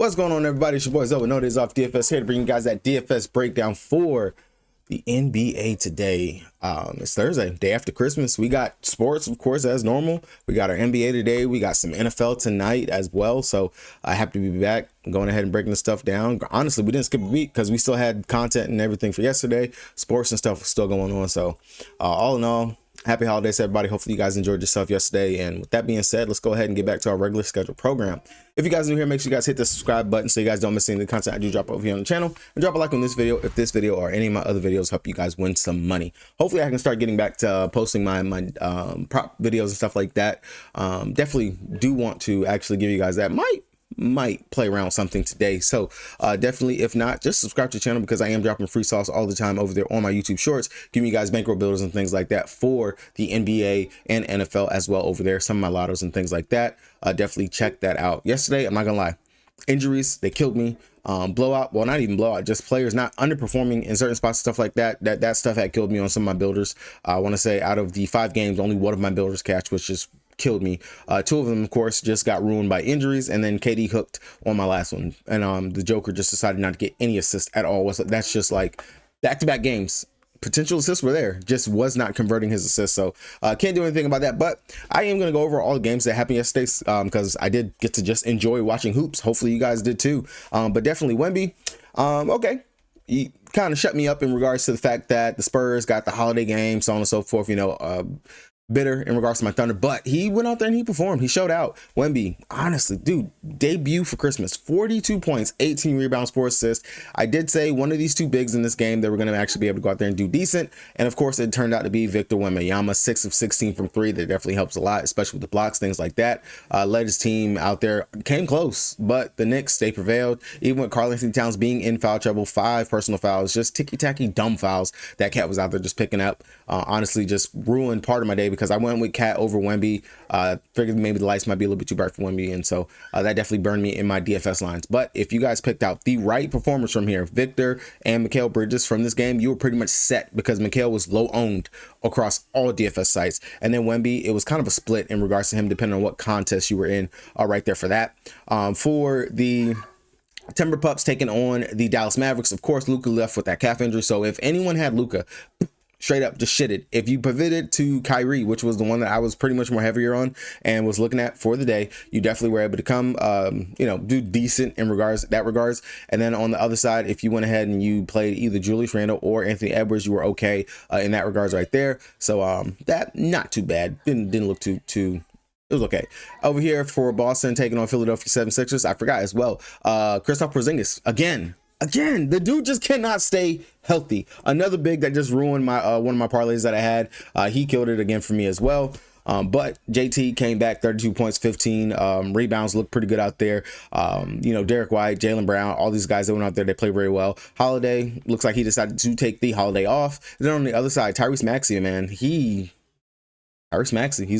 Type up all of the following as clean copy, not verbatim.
What's going on, everybody? It's your boy Zoe. No Days Off DFS here to bring you guys that DFS breakdown for the NBA today. It's Thursday, day after Christmas. We got sports, of course, as normal. We got our NBA today. We got some NFL tonight as well. So I happy to be back, going ahead and breaking the stuff down. Honestly, we didn't skip a week because we still had content and everything for yesterday. Sports and stuff was still going on. So all in all, happy holidays, everybody. Hopefully you guys enjoyed yourself yesterday. And with that being said, let's go ahead and get back to our regular scheduled program. If you guys are new here, make sure you guys hit the subscribe button so you guys don't miss any of the content I do drop over here on the channel. And drop a like on this video if this video or any of my other videos help you guys win some money. Hopefully I can start getting back to posting my prop videos and stuff like that. Definitely do want to actually give you guys that. Might play around with something today, so definitely, if not, just subscribe to the channel because I am dropping free sauce all the time over there on my YouTube shorts, giving you guys bankroll builders and things like that for the NBA and NFL as well over there, some of my lottos and things like that. Definitely check that out. Yesterday, I'm not gonna lie, injuries, they killed me. Blowout, well, not even blowout, just players not underperforming in certain spots, stuff like that. That stuff had killed me on some of my builders. I want to say out of the 5 games, only one of my builders catch, which just killed me. 2 of them, of course, just got ruined by injuries, and then KD hooked on my last one, and the Joker just decided not to get any assists at all. That's just like back-to-back games. Potential assists were there, just was not converting his assists, so can't do anything about that. But I am going to go over all the games that happened yesterday because I did get to just enjoy watching hoops. Hopefully you guys did too. But definitely Wemby, okay, he kind of shut me up in regards to the fact that the Spurs got the holiday game, so on and so forth, you know. Bitter in regards to my Thunder, but he went out there and he performed. He showed out. Wemby, honestly, dude, debut for Christmas, 42 points, 18 rebounds, 4 assists. I did say one of these 2 bigs in this game that were going to actually be able to go out there and do decent, and of course it turned out to be Victor Wembanyama, 6 of 16 from 3. That definitely helps a lot, especially with the blocks, things like that. Led his team out there, came close, but the Knicks, they prevailed, even with Karl-Anthony Towns being in foul trouble. 5 personal fouls, just ticky-tacky dumb fouls that Cat was out there just picking up. Honestly, just ruined part of my day because I went with Cat over Wemby. Figured maybe the lights might be a little bit too bright for Wemby, and so that definitely burned me in my DFS lines. But if you guys picked out the right performers from here, Victor and Mikal Bridges from this game, you were pretty much set because Mikal was low owned across all DFS sites, and then Wemby, it was kind of a split in regards to him depending on what contest you were in. Right there for that. For the Timber Pups taking on the Dallas Mavericks, of course Luka left with that calf injury, so if anyone had Luka, straight up just shitted. If you pivoted to Kyrie, which was the one that I was pretty much more heavier on and was looking at for the day, you definitely were able to come, do decent in regards. And then on the other side, if you went ahead and you played either Julius Randle or Anthony Edwards, you were okay in that regards right there. So that not too bad. Didn't look too. It was okay. Over here for Boston taking on Philadelphia 76ers, I forgot as well. Kristaps Porzingis again, the dude just cannot stay healthy. Another big that just ruined my one of my parlays that I had. He killed it again for me as well. But JT came back, 32 points, 15 rebounds, looked pretty good out there. Derek White, Jaylen Brown, all these guys that went out there, they played very well. Holiday, looks like he decided to take the holiday off. Then on the other side, Tyrese Maxey, man, he's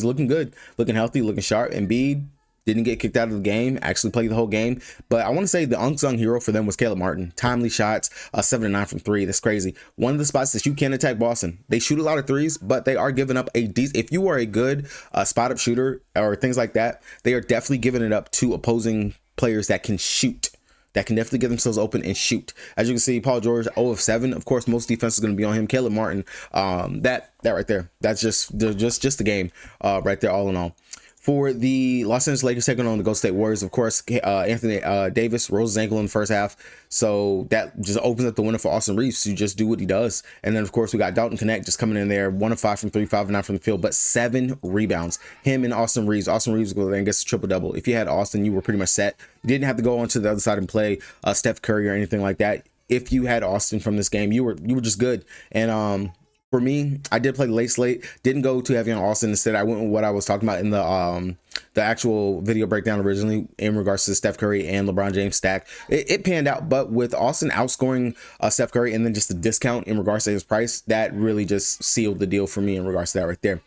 looking good, looking healthy, looking sharp. Embiid didn't get kicked out of the game, actually played the whole game. But I want to say the unsung hero for them was Caleb Martin. Timely shots, 7 of 9 from 3. That's crazy. One of the spots that you can attack Boston. They shoot a lot of threes, but they are giving up if you are a good spot up shooter or things like that, they are definitely giving it up to opposing players that can shoot, that can definitely get themselves open and shoot. As you can see, Paul George, 0 of 7. Of course, most defense is going to be on him. Caleb Martin, that right there, that's just the game right there, all in all. For the Los Angeles Lakers taking on the Golden State Warriors, of course, Anthony Davis rolls his ankle in the first half. So that just opens up the window for Austin Reeves to just do what he does. And then, of course, we got Dalton Connect just coming in there, 1 of 5 from 3, 5 of 9 from the field, but 7 rebounds. Him and Austin Reeves. Austin Reeves goes there and gets a triple-double. If you had Austin, you were pretty much set. You didn't have to go onto the other side and play Steph Curry or anything like that. If you had Austin from this game, you were just good. And for me, I did play the late slate, didn't go too heavy on Austin. Instead, I went with what I was talking about in the actual video breakdown originally in regards to Steph Curry and LeBron James stack. It panned out, but with Austin outscoring Steph Curry and then just the discount in regards to his price, that really just sealed the deal for me in regards to that right there.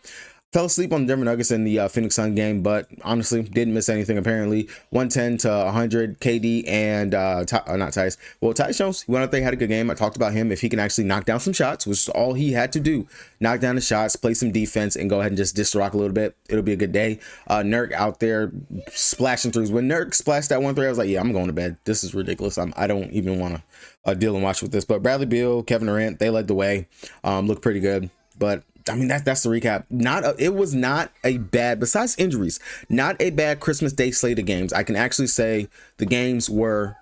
Fell asleep on the Denver Nuggets in the Phoenix Sun game, but honestly didn't miss anything apparently. 110 to 100. KD and not Tice. Well, Tice Jones, he went out there, had a good game. I talked about him. If he can actually knock down some shots, which is all he had to do, knock down the shots, play some defense, and go ahead and just dish the rock a little bit, it'll be a good day. Nurk out there splashing threes. When Nurk splashed that 1 3, I was like, yeah, I'm going to bed. This is ridiculous. I don't even want to deal and watch with this. But Bradley Beal, Kevin Durant, they led the way. Looked pretty good, but I mean, that's the recap. It was not a bad, besides injuries, not a bad Christmas Day slate of games. I can actually say the games were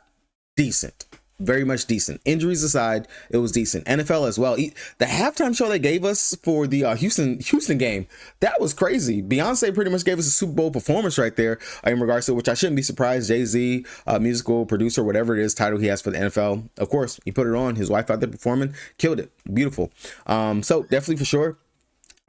decent, very much decent. Injuries aside, it was decent. NFL as well. The halftime show they gave us for the Houston game, that was crazy. Beyonce pretty much gave us a Super Bowl performance right there in regards to, which I shouldn't be surprised. Jay-Z, musical producer, whatever it is, title he has for the NFL. Of course, he put it on. His wife out there performing, killed it. Beautiful. So definitely for sure.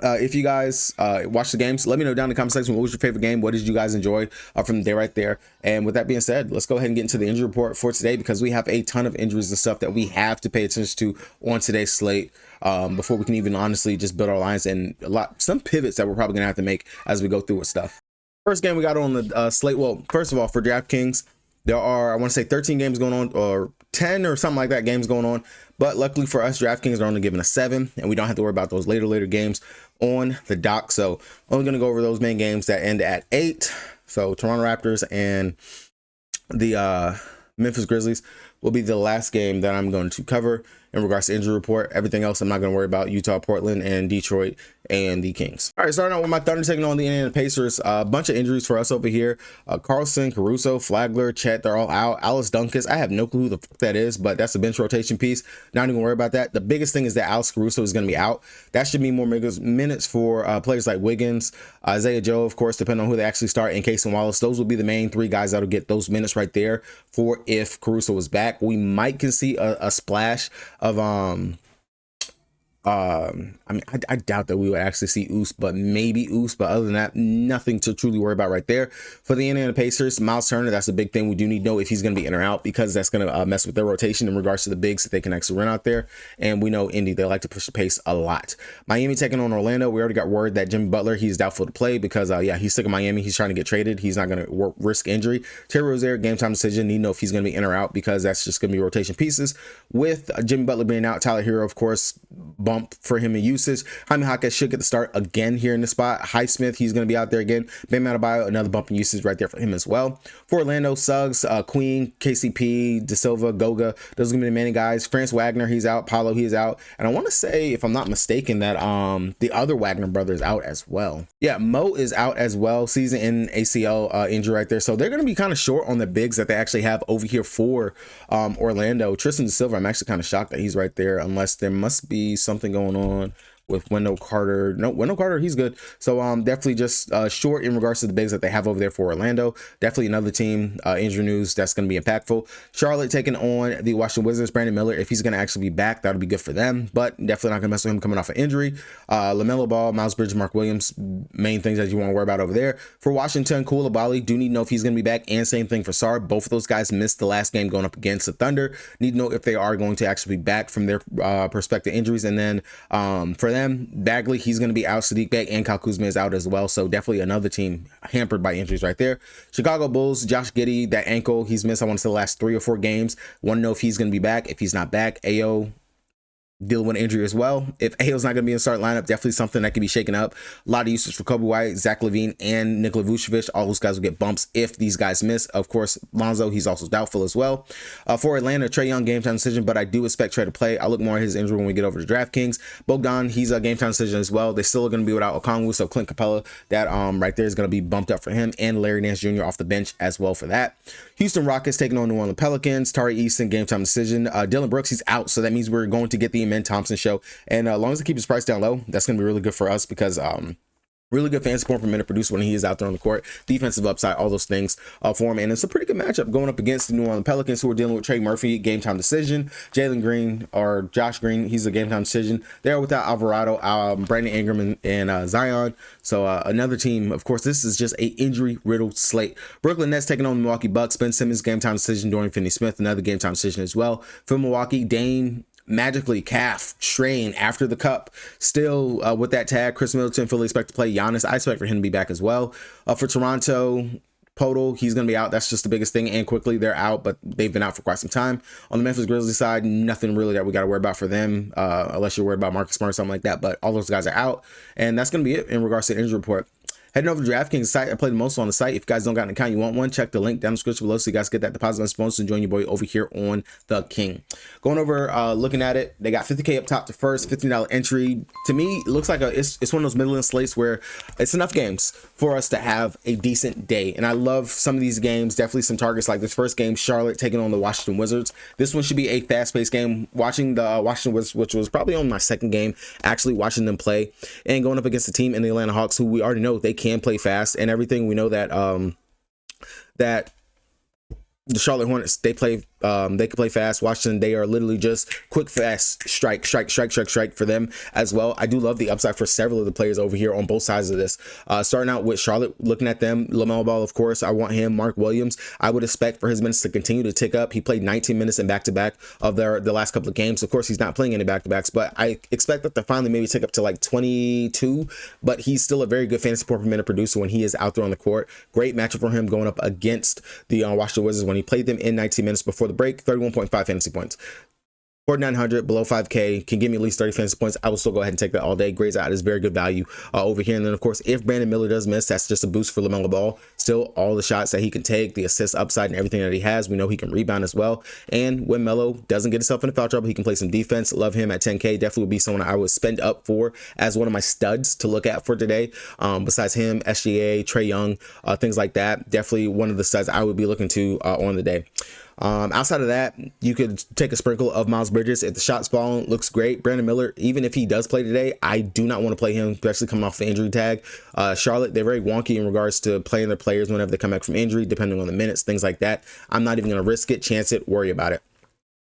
If you guys watch the games, let me know down in the comment section what was your favorite game, what did you guys enjoy from the day right there. And with that being said, let's go ahead and get into the injury report for today, because we have a ton of injuries and stuff that we have to pay attention to on today's slate before we can even honestly just build our lines, and some pivots that we're probably gonna have to make as we go through with stuff. First game we got on the slate, well, first of all, for DraftKings, there are, I want to say 13 games going on, or 10 or something like that games going on. But luckily for us, DraftKings are only giving us 7, and we don't have to worry about those later games on the dock. So only going to go over those main games that end at 8. So Toronto Raptors and the Memphis Grizzlies will be the last game that I'm going to cover in regards to injury report. Everything else I'm not going to worry about: Utah, Portland, and Detroit, and the Kings. All right, starting out with my Thunder taking on the Indiana Pacers. A bunch of injuries for us over here. Carlson, Caruso, Flagler, Chet, they're all out. Alice Duncan, I have no clue who the fuck that is, but that's a bench rotation piece. Not even worry about that. The biggest thing is that Alex Caruso is going to be out. That should mean more minutes for players like Wiggins, Isaiah Joe, of course, depending on who they actually start, and Case and Wallace. Those will be the main 3 guys that'll get those minutes right there for if Caruso is back. We might see a splash of I mean, I doubt that we would actually see Oos, but maybe Oos. But other than that, nothing to truly worry about right there. For the Indiana Pacers, Miles Turner, that's a big thing. We do need to know if he's going to be in or out, because that's going to mess with their rotation in regards to the bigs that they can actually run out there. And we know Indy, they like to push the pace a lot. Miami taking on Orlando. We already got word that Jimmy Butler, he's doubtful to play because, yeah, he's sick of Miami. He's trying to get traded. He's not going to risk injury. Terry Rozier, game time decision. Need to know if he's going to be in or out, because that's just going to be rotation pieces. With Jimmy Butler being out, Tyler Hero, of course, bump for him in usage. Jaime Jaquez should get the start again here in the spot. Highsmith, he's going to be out there again. Bam Adebayo, another bump in usage right there for him as well. For Orlando, Suggs, Queen, KCP, De Silva, Goga, those are going to be the many guys. France Wagner, he's out. Paulo, he's out. And I want to say, if I'm not mistaken, that the other Wagner brother is out as well. Yeah, Mo is out as well. Season in ACL injury right there. So they're going to be kind of short on the bigs that they actually have over here for Orlando. Tristan De Silva, I'm actually kind of shocked that he's right there, unless there must be something going on with Wendell Carter. No, Wendell Carter, he's good. So definitely just short in regards to the bigs that they have over there for Orlando. Definitely another team, injury news that's going to be impactful. Charlotte taking on the Washington Wizards. Brandon Miller, if he's going to actually be back, that'll be good for them, but definitely not going to mess with him coming off an injury. LaMelo Ball, Miles Bridges, Mark Williams, main things that you want to worry about over there. For Washington, Koulibaly, do need to know if he's going to be back, and same thing for Sarr. Both of those guys missed the last game going up against the Thunder. Need to know if they are going to actually be back from their prospective injuries. And then for them, Bagley, he's going to be out. Sadiq Bey and Kyle Kuzma is out as well. So definitely another team hampered by injuries right there. Chicago Bulls, Josh Giddey, that ankle he's missed, I want to say the last 3 or 4 games. Want to know if he's going to be back. If he's not back, Ayo dealing with injury as well. If Ayo's not going to be in the start lineup, definitely something that can be shaken up. A lot of usage for Kobe White, Zach LaVine, and Nikola Vucevic. All those guys will get bumps if these guys miss. Of course, Lonzo, he's also doubtful as well. For Atlanta, Trae Young, game time decision, but I do expect Trae to play. I'll look more at his injury when we get over to DraftKings. Bogdan, he's a game time decision as well. They still are going to be without Okongwu, so Clint Capella, that right there is going to be bumped up for him, and Larry Nance Jr. off the bench as well for that. Houston Rockets taking on New Orleans Pelicans. Tari Easton, game time decision. Dylan Brooks, he's out, so that means we're going to get the Amen Thompson show. And as long as they keep his price down low, that's going to be really good for us, because really good fantasy point per minute produced when he is out there on the court. Defensive upside, all those things for him. And it's a pretty good matchup going up against the New Orleans Pelicans, who are dealing with Trey Murphy, game time decision. Jalen Green, or Josh Green, he's a game time decision. They're without Alvarado, Brandon Ingram, and Zion. So another team, of course, this is just a injury-riddled slate. Brooklyn Nets taking on the Milwaukee Bucks. Ben Simmons, game time decision. Dorian Finney-Smith, another game time decision as well. For Milwaukee, Dame, magically calf strain after the cup, still with that tag. Chris Middleton fully expect to play. Giannis, I expect for him to be back as well. For Toronto, Podol, he's going to be out. That's just the biggest thing. And quickly, they're out, but they've been out for quite some time. On the Memphis Grizzlies side, nothing really that we got to worry about for them, unless you're worried about Marcus Smart or something like that. But all those guys are out, and that's going to be it in regards to the injury report. Heading over to DraftKings site, I play the most on the site. If you guys don't got an account, you want one, check the link down in the description below so you guys get that deposit bonus and join your boy over here on the King. Going over, looking at it, they got 50K up top to first, $15 entry. To me, it looks like it's one of those middle slates where it's enough games for us to have a decent day. And I love some of these games, definitely some targets like this first game, Charlotte taking on the Washington Wizards. This one should be a fast-paced game. Watching the Washington Wizards, which was probably on my second game, actually watching them play and going up against the team in the Atlanta Hawks, who we already know they can play fast and everything. We know that that the Charlotte Hornets, they can play fast. Washington, they are literally just quick, fast, strike for them as well. I do love the upside for several of the players over here on both sides of this. Starting out with Charlotte, looking at them, LaMelo Ball, of course, I want him. Mark Williams, I would expect for his minutes to continue to tick up. He played 19 minutes in back-to-back of the last couple of games. Of course, he's not playing any back-to-backs, but I expect that to finally maybe tick up to like 22, but he's still a very good fantasy point per minute producer when he is out there on the court. Great matchup for him going up against the Washington Wizards when he played them in 19 minutes before the break. 31.5 fantasy points. 4,900 below 5K can give me at least 30 fantasy points. I will still go ahead and take that all day. Grades out is very good value over here. And then, of course, if Brandon Miller does miss, that's just a boost for LaMelo Ball. Still, all the shots that he can take, the assist upside and everything that he has, we know he can rebound as well. And when Melo doesn't get himself into foul trouble, he can play some defense. Love him at 10K. Definitely would be someone I would spend up for as one of my studs to look at for today. Besides him, SGA, Trae Young, things like that. Definitely one of the studs I would be looking to on the day. Outside of that, you could take a sprinkle of Miles Bridges. If the shots falling, looks great. Brandon Miller, even if he does play today, I do not want to play him, especially coming off the injury tag. Charlotte, they're very wonky in regards to playing their players whenever they come back from injury, depending on the minutes, things like that. I'm not even going to risk it, chance it, worry about it.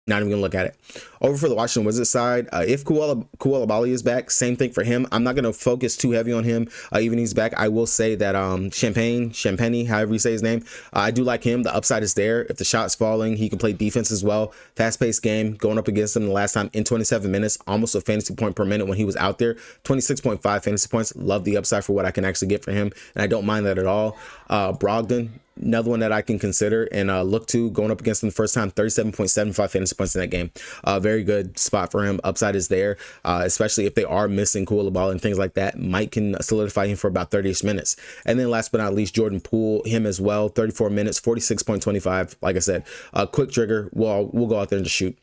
Not even gonna look at it. Over for the Washington Wizards side, if Koulibaly is back, same thing for him. I'm not gonna focus too heavy on him. Even he's back, I will say that Champagne, however you say his name, I do like him. The upside is there. If the shot's falling, he can play defense as well. Fast-paced game, going up against him the last time in 27 minutes, almost a fantasy point per minute when he was out there. 26.5 fantasy points. Love the upside for what I can actually get for him, and I don't mind that at all. Brogdon, another one that I can consider and look to going up against him the first time. 37.75 fantasy points in that game. Very good spot for him. Upside is there, especially if they are missing Koulibaly and things like that. Mike can solidify him for about 30-ish minutes. And then last but not least, Jordan Poole, him as well. 34 minutes, 46.25. Like I said, quick trigger. We'll go out there and just shoot.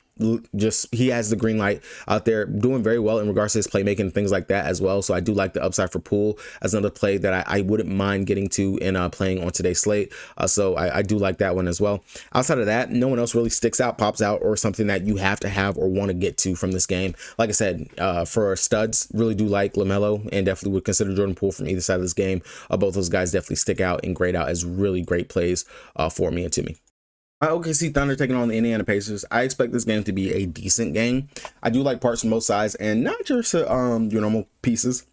He has the green light out there, doing very well in regards to his playmaking and things like that as well. So I do like the upside for Poole as another play that I wouldn't mind getting to in playing on today's slate. So I do like that one as well. Outside of that, no one else really sticks out, pops out, or something that you have to have or want to get to from this game. Like I said, for studs, really do like LaMelo and definitely would consider Jordan Poole from either side of this game. Both those guys definitely stick out and grade out as really great plays for me and to me. OKC Thunder taking on the Indiana Pacers. I expect this game to be a decent game. I do like parts from both sides and not just your normal pieces.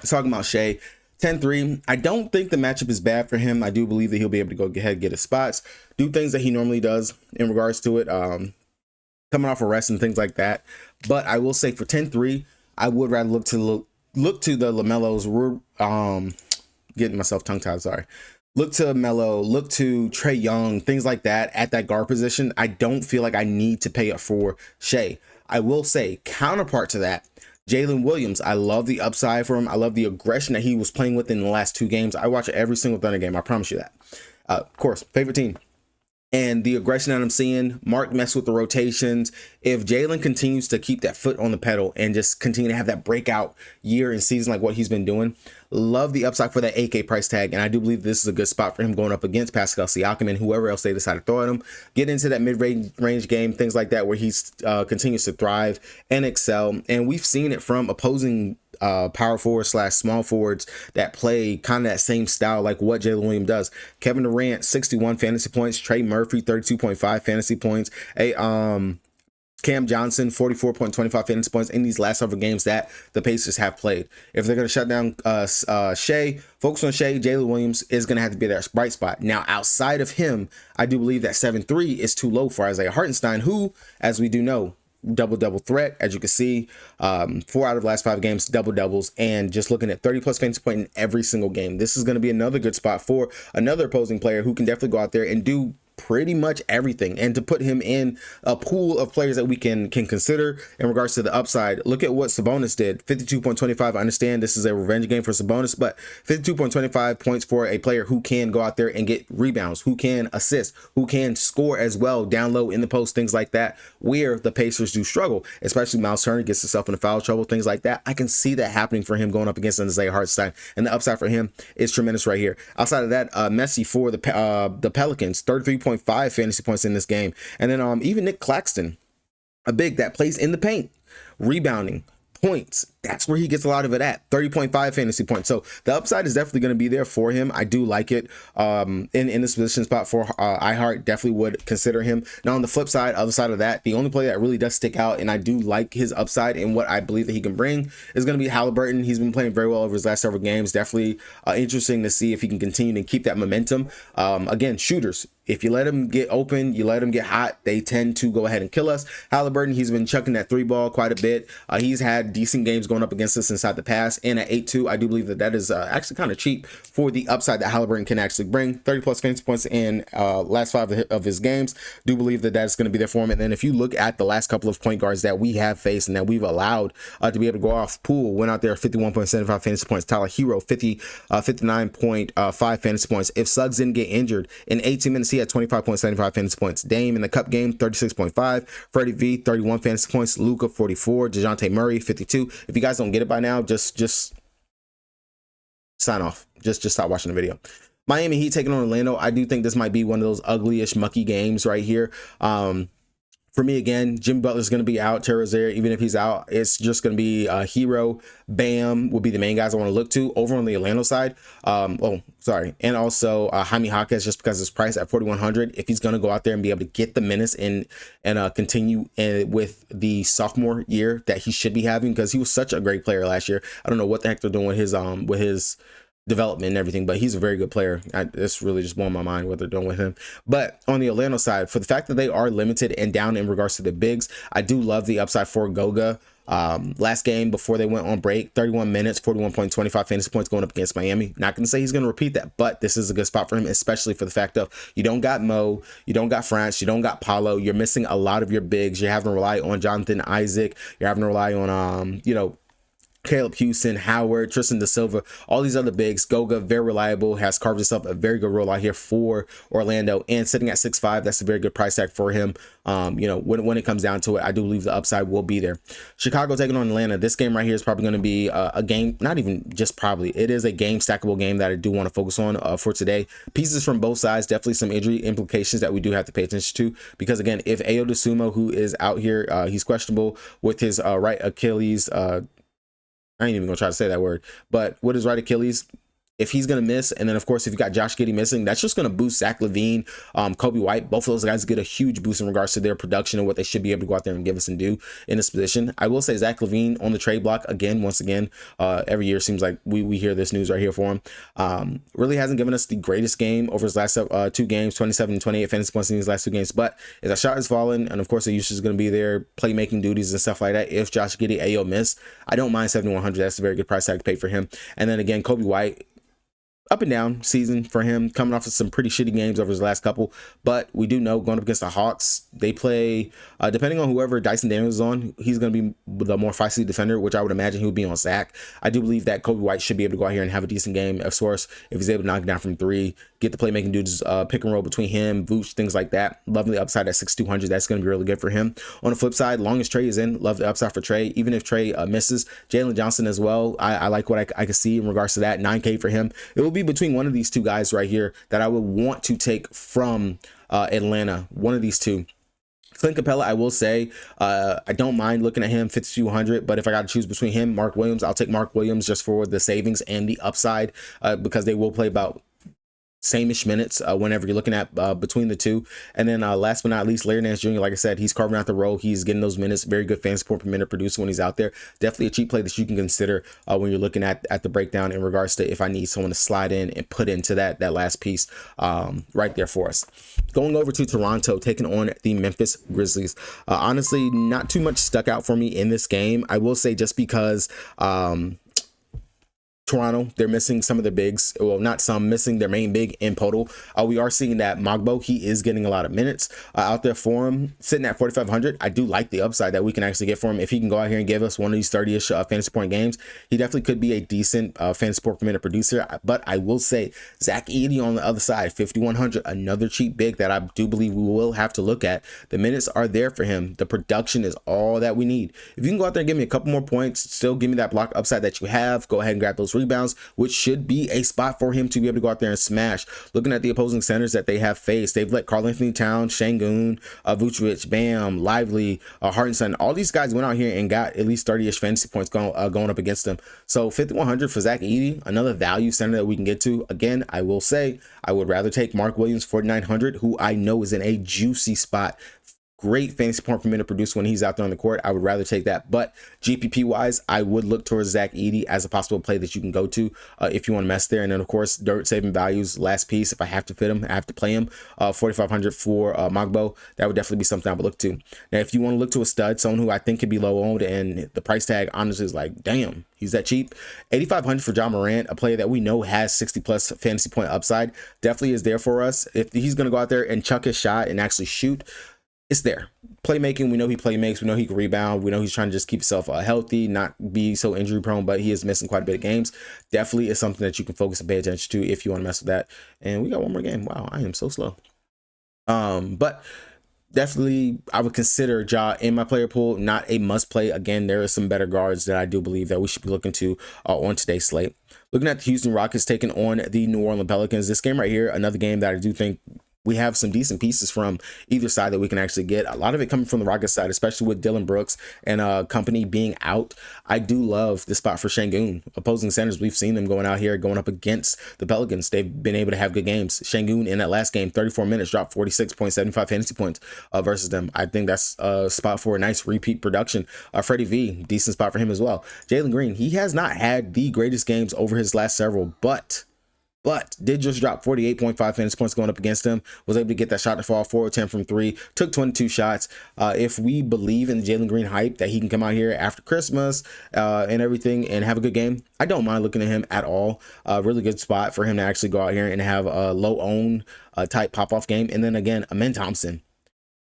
Talking about Shea, 10-3. I don't think the matchup is bad for him. I do believe that he'll be able to go ahead and get his spots, do things that he normally does in regards to it, coming off a rest and things like that. But I will say for 10-3, I would rather look to the LaMelos. Getting myself tongue-tied, sorry. Look to Melo, look to Trae Young, things like that at that guard position. I don't feel like I need to pay up for Shea. I will say, counterpart to that, Jalen Williams, I love the upside for him. I love the aggression that he was playing with in the last two games. I watch every single Thunder game. I promise you that. Of course, favorite team. And the aggression that I'm seeing, Mark mess with the rotations. If Jalen continues to keep that foot on the pedal and just continue to have that breakout year and season like what he's been doing, love the upside for that 8K price tag. And I do believe this is a good spot for him going up against Pascal Siakam and whoever else they decide to throw at him. Get into that mid-range game, things like that, where he continues to thrive and excel. And we've seen it from opposing power forward / small forwards that play kind of that same style like what Jalen Williams does. Kevin Durant, 61 fantasy points. Trey Murphy, 32.5 fantasy points. Cam Johnson, 44.25 fantasy points in these last several games that the Pacers have played. If they're going to shut down Shea, focus on Shea, Jalen Williams is going to have to be their bright spot. Now, outside of him, I do believe that 7-3 is too low for Isaiah Hartenstein, who, as we do know, double threat. As you can see, 4 out of the last 5 games, double doubles, and just looking at 30 plus fantasy point in every single game. This is going to be another good spot for another opposing player who can definitely go out there and do pretty much everything. And to put him in a pool of players that we can consider in regards to the upside, look at what Sabonis did. 52.25. I understand this is a revenge game for Sabonis, but 52.25 points for a player who can go out there and get rebounds, who can assist, who can score as well down low in the post, things like that, where the Pacers do struggle, especially Miles Turner gets himself into foul trouble, things like that. I can see that happening for him going up against Isaiah Hartenstein, and the upside for him is tremendous right here. Outside of that, Messi for the Pelicans, 33.5 fantasy points in this game. And then even Nick Claxton, a big that plays in the paint, rebounding, points, that's where he gets a lot of it at, 30.5 fantasy points. So the upside is definitely going to be there for him. I do like it in this position spot for iHeart. Definitely would consider him. Now on the flip side, other side of that, the only player that really does stick out, and I do like his upside and what I believe that he can bring, is going to be Halliburton. He's been playing very well over his last several games. Definitely interesting to see if he can continue to keep that momentum. Again, shooters, if you let him get open, you let him get hot, they tend to go ahead and kill us. Halliburton, he's been chucking that 3 ball quite a bit. He's had decent games going up against us inside the pass, and at 8.2, I do believe that is actually kind of cheap for the upside that Halliburton can actually bring. 30 plus fantasy points in last 5 of his games. Do believe that is going to be there for him. And then if you look at the last couple of point guards that we have faced and that we've allowed to be able to go off, Poole went out there 51.75 fantasy points, Tyler Hero 59.5 fantasy points. If Suggs didn't get injured in 18 minutes, he had 25.75 fantasy points. Dame in the cup game, 36.5. Freddie V, 31 fantasy points. Luka, 44. DeJounte Murray, 52. If you guys don't get it by now, just sign off. Just stop watching the video. Miami Heat taking on Orlando. I do think this might be one of those uglyish, mucky games right here. For me, again, Jimmy Butler's going to be out. Terry Rozier, even if he's out, it's just going to be Hero, Bam will be the main guys I want to look to. Over on the Orlando side, and also Jaime Jaquez, just because his price at 4,100. If he's going to go out there and be able to get the minutes and continue with the sophomore year that he should be having, because he was such a great player last year. I don't know what the heck they're doing with his development and everything, but he's a very good player. It's really just blowing my mind what they're doing with him. But on the Orlando side, for the fact that they are limited and down in regards to the bigs, I do love the upside for Goga. Last game before they went on break, 31 minutes, 41.25 fantasy points going up against Miami. Not going to say he's going to repeat that, but this is a good spot for him, especially for the fact of you don't got Mo, you don't got France, you don't got Paulo. You're missing a lot of your bigs. You're having to rely on Jonathan Isaac. You're having to rely on, Caleb Houston, Howard, Tristan Da Silva, all these other bigs. Goga, very reliable, has carved himself a very good role out here for Orlando, and sitting at 6'5", that's a very good price tag for him. When it comes down to it, I do believe the upside will be there. Chicago taking on Atlanta. This game right here is probably going to be a game, not even just probably, it is a game stackable game that I do want to focus on for today. Pieces from both sides, definitely some injury implications that we do have to pay attention to, because again, if Ayo Dosunmu, who is out here, he's questionable with his right Achilles, I ain't even gonna try to say that word, but with his right Achilles, if he's going to miss, and then of course if you got Josh Giddey missing, that's just going to boost Zach LaVine, Kobe White. Both of those guys get a huge boost in regards to their production and what they should be able to go out there and give us and do in this position. I will say Zach LaVine on the trade block again, once again, every year seems like we hear this news right here for him. Really hasn't given us the greatest game over his last 2 games, 27 and 28 fantasy points in these last 2 games, but as a shot has fallen, and of course the usage is going to be there, playmaking duties and stuff like that. If Josh Giddey, Ayo miss, I don't mind 7,100. That's a very good price tag to pay for him. And then again, Kobe White, up and down season for him, coming off of some pretty shitty games over his last couple, but we do know going up against the Hawks, they play, depending on whoever Dyson Daniels is on, he's going to be the more feisty defender, which I would imagine he would be on Zach. I do believe that Kobe White should be able to go out here and have a decent game of source if he's able to knock it down from 3, get the playmaking dudes, pick and roll between him, Vooch, things like that. Loving the upside at 6,200. That's going to be really good for him. On the flip side, long as Trey is in, love the upside for Trey. Even if Trey misses, Jalen Johnson as well. I like what I can see in regards to that. 9K for him. It will be between one of these 2 guys right here that I would want to take from Atlanta. One of these 2. Clint Capella, I will say, I don't mind looking at him, 5,200, but if I got to choose between him, Mark Williams, I'll take Mark Williams just for the savings and the upside, because they will play about same-ish minutes whenever you're looking at between the two. And then last but not least, Larry Nance Jr., like I said, he's carving out the role. He's getting those minutes. Very good fantasy point per minute producer when he's out there. Definitely a cheap play that you can consider when you're looking at the breakdown in regards to if I need someone to slide in and put into that last piece right there for us. Going over to Toronto, taking on the Memphis Grizzlies. Honestly, not too much stuck out for me in this game. I will say just because Toronto, they're missing some of their bigs. Well, not some, missing their main big in total. We are seeing that Mogbo, he is getting a lot of minutes out there for him, sitting at 4,500. I do like the upside that we can actually get for him. If he can go out here and give us one of these 30-ish fantasy point games, he definitely could be a decent fantasy point per minute producer. But I will say Zach Edey on the other side, 5,100, another cheap big that I do believe we will have to look at. The minutes are there for him. The production is all that we need. If you can go out there and give me a couple more points, still give me that block upside that you have, go ahead and grab those rebounds, which should be a spot for him to be able to go out there and smash. Looking at the opposing centers that they have faced, they've let Karl-Anthony Towns, Şengün, Vucevic, Bam, Lively, Hartenstein, all these guys went out here and got at least 30-ish fantasy points going up against them. So 5,100 for Zach Edey, another value center that we can get to. Again, I will say I would rather take Mark Williams, 4,900, who I know is in a juicy spot. Great fantasy point per minute producer when he's out there on the court. I would rather take that. But GPP wise, I would look towards Zach Edey as a possible play that you can go to if you want to mess there. And then of course, dirt saving values, last piece. If I have to fit him, I have to play him. 4,500 for Mogbo. That would definitely be something I would look to. Now, if you want to look to a stud, someone who I think could be low owned and the price tag honestly is like, damn, he's that cheap. 8,500 for John Morant, a player that we know has 60 plus fantasy point upside, definitely is there for us. If he's going to go out there and chuck his shot and actually shoot, it's there. Playmaking, we know he playmakes. We know he can rebound. We know he's trying to just keep himself healthy, not be so injury prone, but he is missing quite a bit of games. Definitely is something that you can focus and pay attention to if you want to mess with that. And we got one more game. Wow, I am so slow. But definitely I would consider Ja in my player pool, not a must play. Again, there are some better guards that I do believe that we should be looking to on today's slate. Looking at the Houston Rockets taking on the New Orleans Pelicans. This game right here, another game that I do think we have some decent pieces from either side that we can actually get. A lot of it coming from the Rockets side, especially with Dylan Brooks and company being out. I do love the spot for Şengün. Opposing centers, we've seen them going out here, going up against the Pelicans. They've been able to have good games. Şengün in that last game, 34 minutes, dropped 46.75 fantasy points versus them. I think that's a spot for a nice repeat production. Freddie V, decent spot for him as well. Jalen Green, he has not had the greatest games over his last several, but did just drop 48.5 fantasy points going up against him. Was able to get that shot to fall, 4 or 10 from 3, took 22 shots. If we believe in Jalen Green hype that he can come out here after Christmas and everything and have a good game, I don't mind looking at him at all. Really good spot for him to actually go out here and have a low own type pop-off game. And then again, Amen Thompson.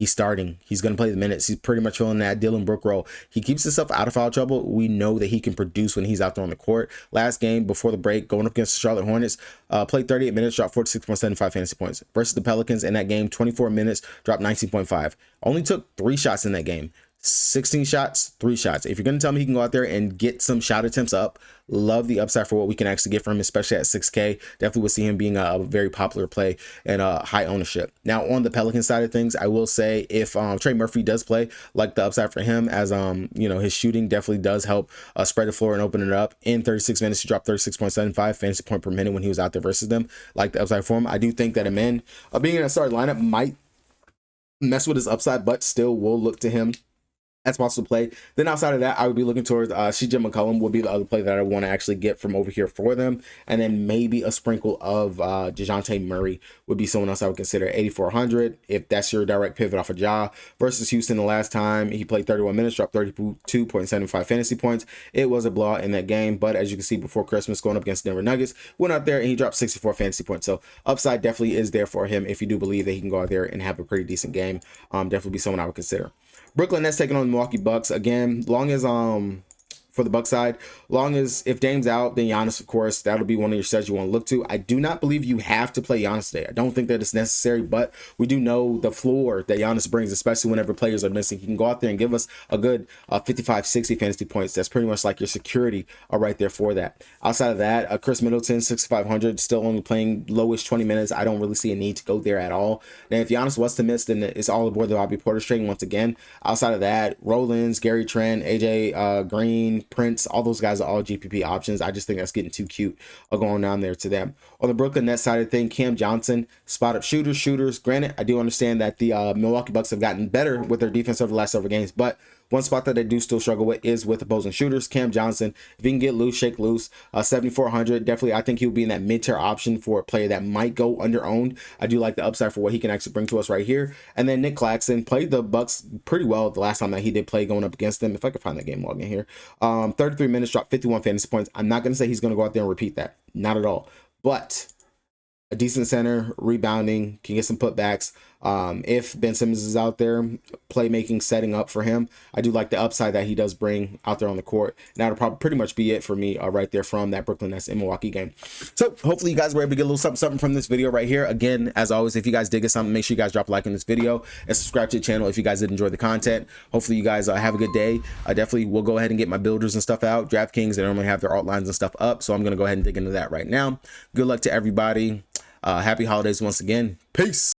He's starting. He's going to play the minutes. He's pretty much filling that Dylan Brooks role. He keeps himself out of foul trouble. We know that he can produce when he's out there on the court. Last game before the break, going up against the Charlotte Hornets, played 38 minutes, dropped 46.75 fantasy points. Versus the Pelicans in that game, 24 minutes, dropped 19.5. Only took 3 shots in that game. 16 shots, 3 shots. If you're going to tell me he can go out there and get some shot attempts up, love the upside for what we can actually get from him, especially at 6K. Definitely will see him being a very popular play and high ownership. Now, on the Pelican side of things, I will say if Trey Murphy does play, like the upside for him as, his shooting definitely does help spread the floor and open it up. In 36 minutes, he dropped 36.75 fantasy point per minute when he was out there versus them. Like the upside for him. I do think that Amen being in a starting lineup might mess with his upside, but still will look to him as possible play. Then outside of that, I would be looking towards CJ McCollum would be the other play that I want to actually get from over here for them. And then maybe a sprinkle of DeJounte Murray would be someone else I would consider. 8,400 if that's your direct pivot off of Ja. Versus Houston the last time he played 31 minutes, dropped 32.75 fantasy points. It was a blowout in that game, but as you can see before Christmas going up against Denver Nuggets, went out there and he dropped 64 fantasy points. So upside definitely is there for him if you do believe that he can go out there and have a pretty decent game. Definitely be someone I would consider. Brooklyn Nets taking on the Milwaukee Bucks. Again, long as for the Bucks side, long as if Dame's out, then Giannis, of course, that'll be one of your sets you want to look to. I do not believe you have to play Giannis today. I don't think that it's necessary, but we do know the floor that Giannis brings, especially whenever players are missing. He can go out there and give us a good 55, 60 fantasy points. That's pretty much like your security right there for that. Outside of that, Chris Middleton, 6,500, still only playing lowish 20 minutes. I don't really see a need to go there at all. Now, if Giannis was to miss, then it's all aboard the Bobby Portis train once again. Outside of that, Rollins, Gary Trent, AJ Green, Prince, all those guys are all GPP options. I just think that's getting too cute going down there to them. On the Brooklyn Nets side of thing, Cam Johnson, spot up shooters. Granted, I do understand that the Milwaukee Bucks have gotten better with their defense over the last several games, but one spot that I do still struggle with is with opposing shooters. Cam Johnson, if he can get loose, shake loose, 7,400, definitely I think he'll be in that mid-tier option for a player that might go under-owned. I do like the upside for what he can actually bring to us right here. And then Nick Claxton played the Bucks pretty well the last time that he did play going up against them. If I could find that game log in here. 33 minutes, dropped 51 fantasy points. I'm not going to say he's going to go out there and repeat that. Not at all. But a decent center, rebounding, can get some putbacks. If Ben Simmons is out there, playmaking, setting up for him, I do like the upside that he does bring out there on the court. And that'll probably pretty much be it for me right there from that Brooklyn Nets and Milwaukee game. So hopefully you guys were able to get a little something from this video right here. Again, as always, if you guys did get something, make sure you guys drop a like on this video and subscribe to the channel if you guys did enjoy the content. Hopefully you guys have a good day. I definitely will go ahead and get my builders and stuff out. DraftKings, they normally have their alt lines and stuff up, so I'm going to go ahead and dig into that right now. Good luck to everybody. Happy holidays once again. Peace.